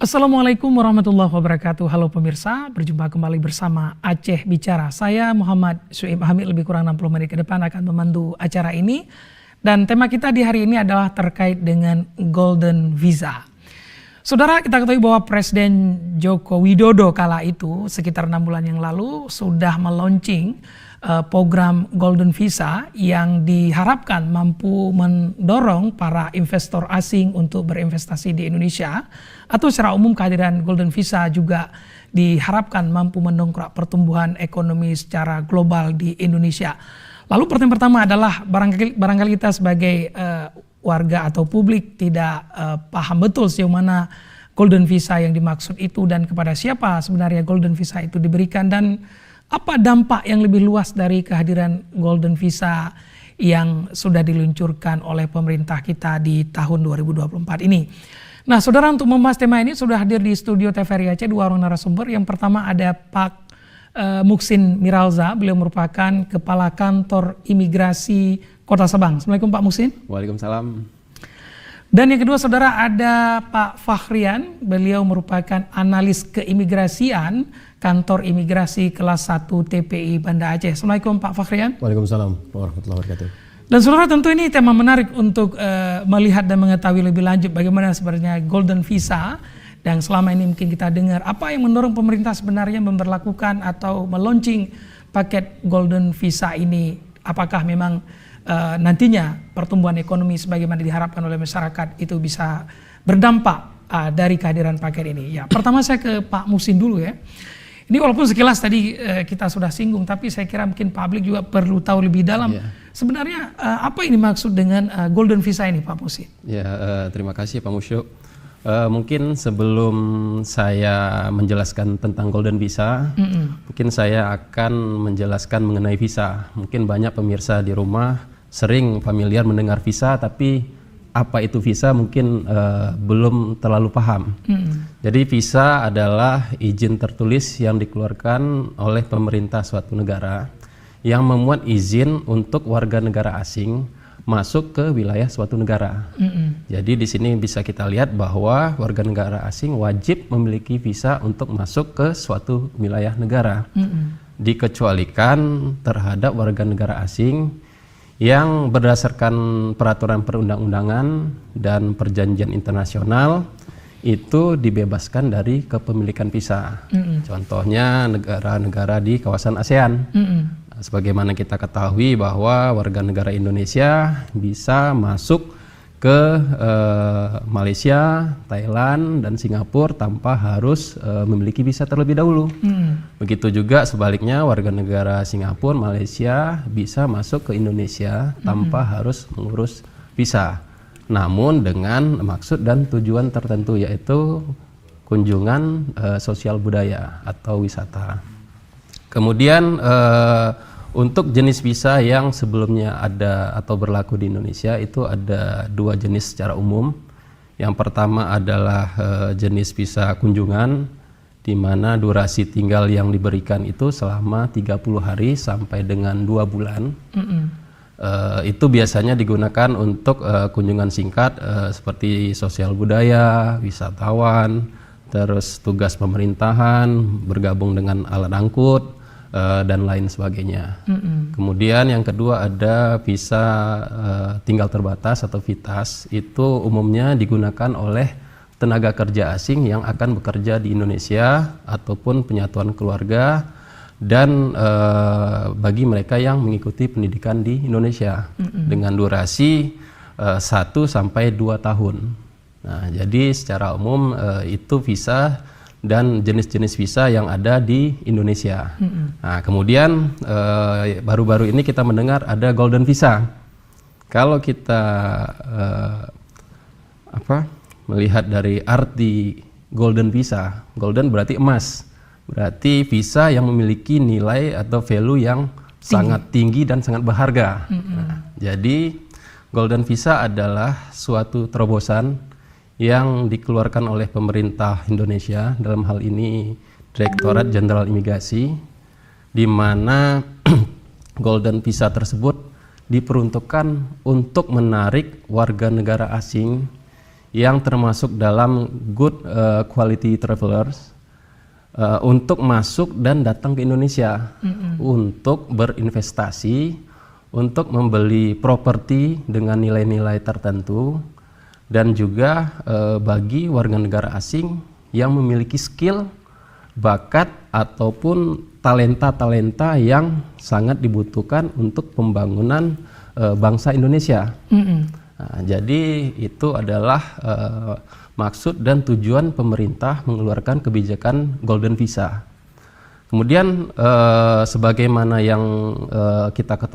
Assalamualaikum warahmatullahi wabarakatuh. Halo pemirsa, berjumpa kembali bersama Aceh Bicara. Saya Muhammad Su'ib Hamid, lebih kurang 60 menit ke depan akan memandu acara ini. Dan tema kita di hari ini adalah terkait dengan Golden Visa. Saudara, kita ketahui bahwa Presiden Joko Widodo kala itu sekitar 6 bulan yang lalu sudah meluncing program Golden Visa yang diharapkan mampu mendorong para investor asing untuk berinvestasi di Indonesia, atau secara umum kehadiran Golden Visa juga diharapkan mampu mendongkrak pertumbuhan ekonomi secara global di Indonesia. Lalu pertanyaan pertama adalah barangkali kita sebagai warga atau publik tidak paham betul sejauh mana Golden Visa yang dimaksud itu dan kepada siapa sebenarnya Golden Visa itu diberikan, dan apa dampak yang lebih luas dari kehadiran Golden Visa yang sudah diluncurkan oleh pemerintah kita di tahun 2024 ini. Nah saudara, untuk membahas tema ini sudah hadir di studio TVRI Aceh dua orang narasumber. Yang pertama ada Pak Muksin Miralza, beliau merupakan Kepala Kantor Imigrasi Kota Sabang. Assalamualaikum Pak Muksin. Waalaikumsalam. Dan yang kedua saudara ada Pak Fakhrian, beliau merupakan Analis Keimigrasian Kantor Imigrasi Kelas 1 TPI Banda Aceh. Assalamualaikum Pak Fakhrian. Waalaikumsalam warahmatullahi wabarakatuh. Dan saudara, tentu ini tema menarik untuk melihat dan mengetahui lebih lanjut bagaimana sebenarnya Golden Visa. Dan selama ini mungkin kita dengar apa yang mendorong pemerintah sebenarnya memberlakukan atau meluncing paket Golden Visa ini. Apakah memang nantinya pertumbuhan ekonomi sebagaimana diharapkan oleh masyarakat itu bisa berdampak dari kehadiran paket ini. Ya, pertama saya ke Pak Muksin dulu ya. Ini walaupun sekilas tadi kita sudah singgung, tapi saya kira mungkin publik juga perlu tahu lebih dalam. Sebenarnya apa ini maksud dengan Golden Visa ini Pak Muksin? Ya, terima kasih Pak Musyo. Mungkin sebelum saya menjelaskan tentang Golden Visa, mungkin saya akan menjelaskan mengenai visa. Mungkin banyak pemirsa di rumah sering familiar mendengar visa, tapi apa itu visa mungkin belum terlalu paham. Jadi visa adalah izin tertulis yang dikeluarkan oleh pemerintah suatu negara yang memuat izin untuk warga negara asing masuk ke wilayah suatu negara. Jadi di sini bisa kita lihat bahwa warga negara asing wajib memiliki visa untuk masuk ke suatu wilayah negara. Dikecualikan terhadap warga negara asing yang berdasarkan peraturan perundang-undangan dan perjanjian internasional itu dibebaskan dari kepemilikan visa. Contohnya negara-negara di kawasan ASEAN. Sebagaimana kita ketahui bahwa warga negara Indonesia bisa masuk ke Malaysia, Thailand, dan Singapura tanpa harus memiliki visa terlebih dahulu. Begitu juga sebaliknya warga negara Singapura, Malaysia bisa masuk ke Indonesia tanpa harus mengurus visa. Namun dengan maksud dan tujuan tertentu, yaitu kunjungan sosial budaya atau wisata. Kemudian untuk jenis visa yang sebelumnya ada atau berlaku di Indonesia itu ada dua jenis secara umum. Yang pertama adalah jenis visa kunjungan, di mana durasi tinggal yang diberikan itu selama 30 hari sampai dengan 2 bulan. Itu biasanya digunakan untuk kunjungan singkat seperti sosial budaya, wisatawan, terus tugas pemerintahan, bergabung dengan alat angkut, dan lain sebagainya. Kemudian yang kedua ada visa tinggal terbatas atau VITAS. Itu umumnya digunakan oleh tenaga kerja asing yang akan bekerja di Indonesia ataupun penyatuan keluarga, dan bagi mereka yang mengikuti pendidikan di Indonesia dengan durasi 1 sampai 2 tahun. Nah, jadi secara umum itu visa dan jenis-jenis visa yang ada di Indonesia. Nah, kemudian baru-baru ini kita mendengar ada Golden Visa. Kalau kita melihat dari arti Golden Visa, Golden berarti emas, berarti visa yang memiliki nilai atau value yang sangat tinggi dan sangat berharga. Nah, jadi Golden Visa adalah suatu terobosan yang dikeluarkan oleh pemerintah Indonesia, dalam hal ini Direktorat Jenderal Imigrasi, di mana Golden Visa tersebut diperuntukkan untuk menarik warga negara asing yang termasuk dalam good quality travelers untuk masuk dan datang ke Indonesia untuk berinvestasi, untuk membeli properti dengan nilai-nilai tertentu, dan juga bagi warga negara asing yang memiliki skill, bakat ataupun talenta-talenta yang sangat dibutuhkan untuk pembangunan bangsa Indonesia. Nah, jadi itu adalah maksud dan tujuan pemerintah mengeluarkan kebijakan Golden Visa. Kemudian sebagaimana yang kita ketahui